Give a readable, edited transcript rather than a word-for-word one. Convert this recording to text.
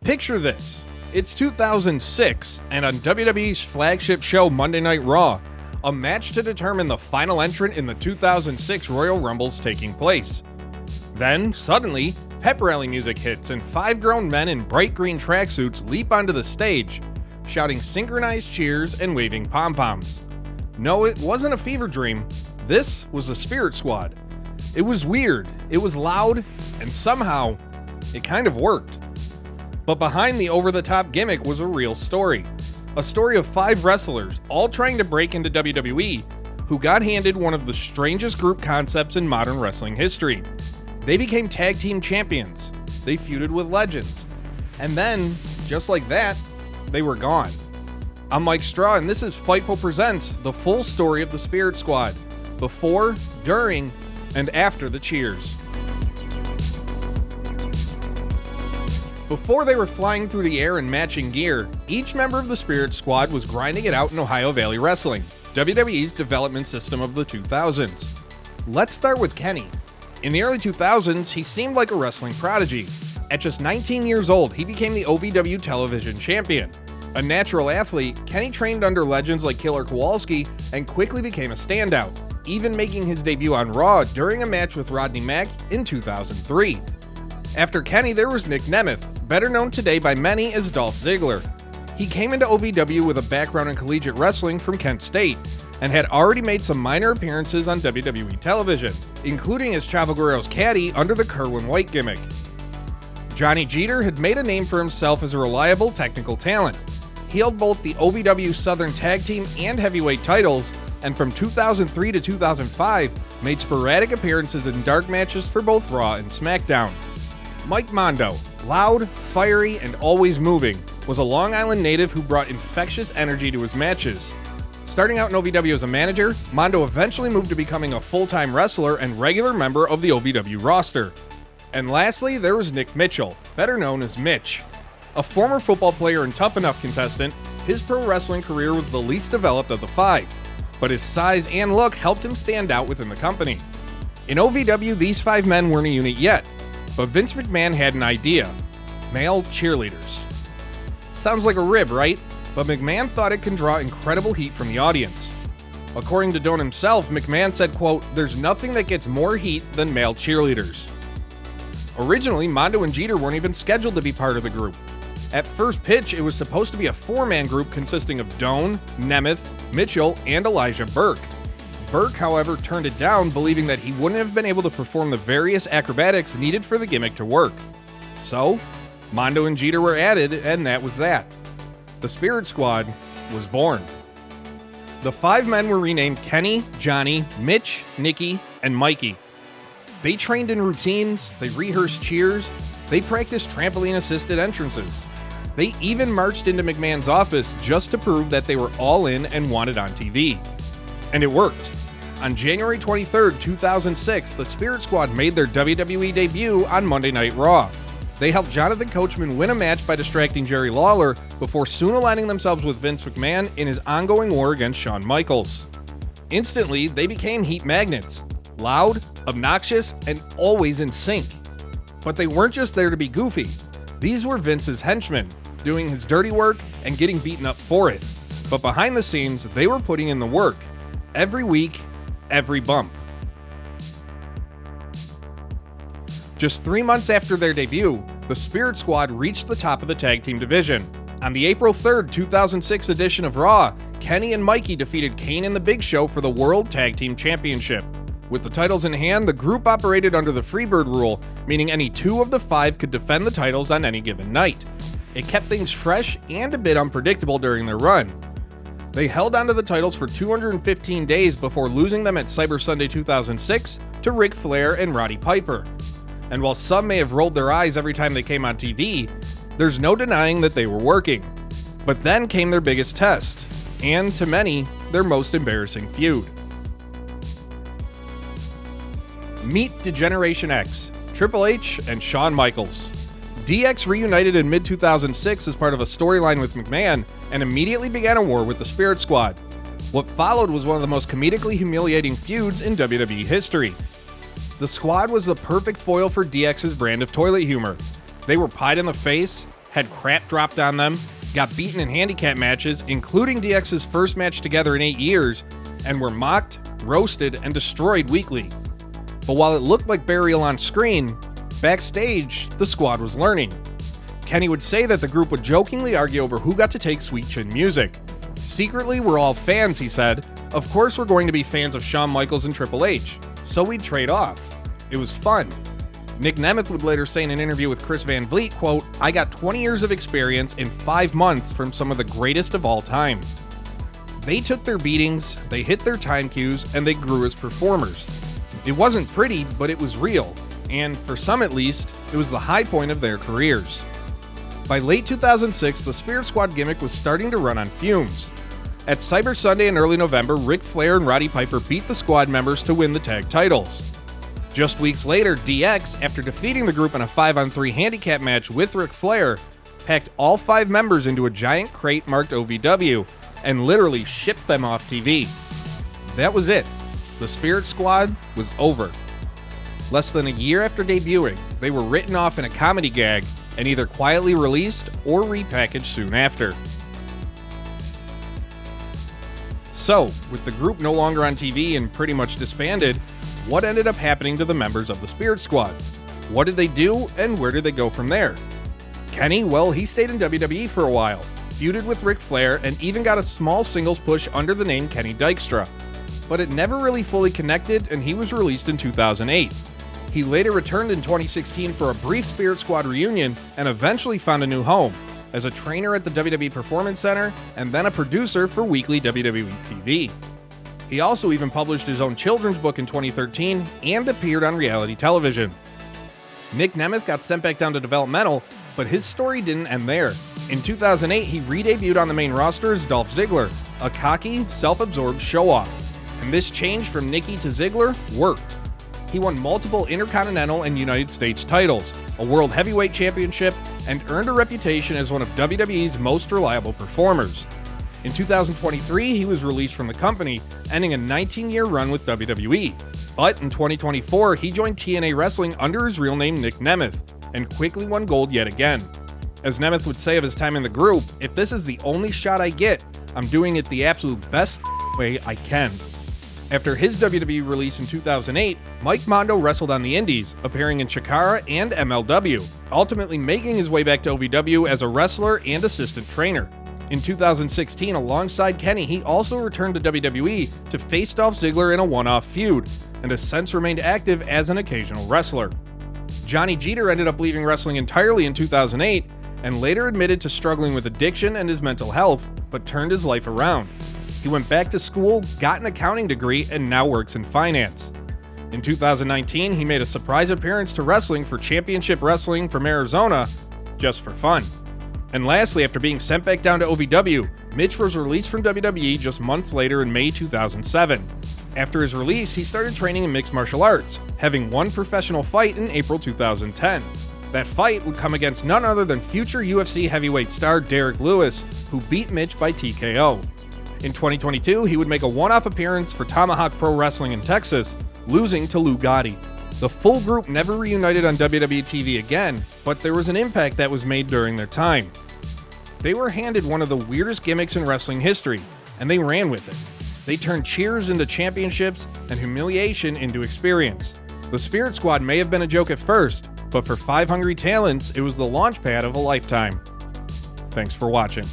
Picture this. It's 2006, and on WWE's flagship show Monday Night Raw, a match to determine the final entrant in the 2006 Royal Rumble's taking place. Then, suddenly, pep rally music hits and 5 grown men in bright green tracksuits leap onto the stage, shouting synchronized cheers and waving pom-poms. No, it wasn't a fever dream. This was a Spirit Squad. It was weird, it was loud, and somehow, it kind of worked. But behind the over-the-top gimmick was a real story. A story of 5 wrestlers, all trying to break into WWE, who got handed one of the strangest group concepts in modern wrestling history. They became tag team champions. They feuded with legends. And then, just like that, they were gone. I'm Mike Straw, and this is Fightful Presents, the full story of the Spirit Squad, before, during, and after the cheers. Before they were flying through the air in matching gear, each member of the Spirit Squad was grinding it out in Ohio Valley Wrestling, WWE's development system of the 2000s. Let's start with Kenny. In the early 2000s, he seemed like a wrestling prodigy. At just 19 years old, he became the OVW television champion. A natural athlete, Kenny trained under legends like Killer Kowalski and quickly became a standout, even making his debut on Raw during a match with Rodney Mack in 2003. After Kenny, there was Nick Nemeth, better known today by many as Dolph Ziggler. He came into OVW with a background in collegiate wrestling from Kent State, and had already made some minor appearances on WWE television, including as Chavo Guerrero's caddy under the Kerwin White gimmick. Johnny Jeter had made a name for himself as a reliable technical talent. He held both the OVW Southern Tag Team and Heavyweight titles, and from 2003 to 2005, made sporadic appearances in dark matches for both Raw and SmackDown. Mike Mondo, loud, fiery, and always moving, was a Long Island native who brought infectious energy to his matches. Starting out in OVW as a manager, Mondo eventually moved to becoming a full-time wrestler and regular member of the OVW roster. And lastly, there was Nick Mitchell, better known as Mitch. A former football player and Tough Enough contestant, his pro wrestling career was the least developed of the 5, but his size and look helped him stand out within the company. In OVW, these 5 men weren't a unit yet, but Vince McMahon had an idea: male cheerleaders. Sounds like a rib, right? But McMahon thought it can draw incredible heat from the audience. According to Doan himself, McMahon said, quote, "There's nothing that gets more heat than male cheerleaders." Originally, Mondo and Jeter weren't even scheduled to be part of the group. At first pitch, it was supposed to be a 4-man group consisting of Doan, Nemeth, Mitchell, and Elijah Burke. Burke, however, turned it down, believing that he wouldn't have been able to perform the various acrobatics needed for the gimmick to work. So, Mondo and Jeter were added, and that was that. The Spirit Squad was born. The 5 men were renamed Kenny, Johnny, Mitch, Nicky, and Mikey. They trained in routines, they rehearsed cheers, they practiced trampoline-assisted entrances. They even marched into McMahon's office just to prove that they were all in and wanted on TV. And it worked. On January 23rd, 2006, the Spirit Squad made their WWE debut on Monday Night Raw. They helped Jonathan Coachman win a match by distracting Jerry Lawler before soon aligning themselves with Vince McMahon in his ongoing war against Shawn Michaels. Instantly, they became heat magnets. Loud, obnoxious, and always in sync. But they weren't just there to be goofy. These were Vince's henchmen, doing his dirty work and getting beaten up for it. But behind the scenes, they were putting in the work. Every week, every bump. Just 3 months after their debut, the Spirit Squad reached the top of the tag team division. On the April 3rd, 2006 edition of Raw, Kenny and Mikey defeated Kane and the Big Show for the World Tag Team Championship. With the titles in hand, the group operated under the Freebird rule, meaning any 2 of the 5 could defend the titles on any given night. It kept things fresh and a bit unpredictable during their run. They held onto the titles for 215 days before losing them at Cyber Sunday 2006 to Ric Flair and Roddy Piper. And while some may have rolled their eyes every time they came on TV, there's no denying that they were working. But then came their biggest test, and to many, their most embarrassing feud. Meet Degeneration X, Triple H, and Shawn Michaels. DX reunited in mid-2006 as part of a storyline with McMahon and immediately began a war with the Spirit Squad. What followed was one of the most comedically humiliating feuds in WWE history. The Squad was the perfect foil for DX's brand of toilet humor. They were pied in the face, had crap dropped on them, got beaten in handicap matches, including DX's first match together in 8 years, and were mocked, roasted, and destroyed weekly. But while it looked like burial on screen, backstage, the squad was learning. Kenny would say that the group would jokingly argue over who got to take Sweet Chin music. Secretly, we're all fans, he said. Of course we're going to be fans of Shawn Michaels and Triple H, so we'd trade off. It was fun. Nick Nemeth would later say in an interview with Chris Van Vliet, quote, "I got 20 years of experience in 5 months from some of the greatest of all time." They took their beatings, they hit their time cues, and they grew as performers. It wasn't pretty, but it was real, and for some at least, it was the high point of their careers. By late 2006, the Spirit Squad gimmick was starting to run on fumes. At Cyber Sunday in early November, Ric Flair and Roddy Piper beat the squad members to win the tag titles. Just weeks later, DX, after defeating the group in a 5-on-3 handicap match with Ric Flair, packed all 5 members into a giant crate marked OVW and literally shipped them off TV. That was it. The Spirit Squad was over. Less than a year after debuting, they were written off in a comedy gag and either quietly released or repackaged soon after. So, with the group no longer on TV and pretty much disbanded, what ended up happening to the members of the Spirit Squad? What did they do, and where did they go from there? Kenny, well, he stayed in WWE for a while, feuded with Ric Flair, and even got a small singles push under the name Kenny Dykstra. But it never really fully connected, and he was released in 2008. He later returned in 2016 for a brief Spirit Squad reunion, and eventually found a new home, as a trainer at the WWE Performance Center, and then a producer for weekly WWE TV. He also even published his own children's book in 2013 and appeared on reality television. Nick Nemeth got sent back down to developmental, but his story didn't end there. In 2008, he re-debuted on the main roster as Dolph Ziggler, a cocky, self-absorbed show-off. And this change from Nicky to Ziggler worked. He won multiple Intercontinental and United States titles, a World Heavyweight Championship, and earned a reputation as one of WWE's most reliable performers. In 2023, he was released from the company, ending a 19-year run with WWE. But in 2024, he joined TNA Wrestling under his real name Nick Nemeth, and quickly won gold yet again. As Nemeth would say of his time in the group, "If this is the only shot I get, I'm doing it the absolute best way I can." After his WWE release in 2008, Mike Mondo wrestled on the Indies, appearing in Chikara and MLW, ultimately making his way back to OVW as a wrestler and assistant trainer. In 2016, alongside Kenny, he also returned to WWE to face Dolph Ziggler in a one-off feud, and has since remained active as an occasional wrestler. Johnny Jeter ended up leaving wrestling entirely in 2008, and later admitted to struggling with addiction and his mental health, but turned his life around. He went back to school, got an accounting degree, and now works in finance. In 2019, he made a surprise appearance to wrestling for Championship Wrestling from Arizona, just for fun. And lastly, after being sent back down to OVW, Mitch was released from WWE just months later in May 2007. After his release, he started training in mixed martial arts, having one professional fight in April 2010. That fight would come against none other than future UFC heavyweight star Derek Lewis, who beat Mitch by TKO. In 2022, he would make a one-off appearance for Tomahawk Pro Wrestling in Texas, losing to Lou Gotti. The full group never reunited on WWE TV again, but there was an impact that was made during their time. They were handed one of the weirdest gimmicks in wrestling history, and they ran with it. They turned cheers into championships and humiliation into experience. The Spirit Squad may have been a joke at first, but for 5 hungry talents, it was the launch pad of a lifetime. Thanks for watching.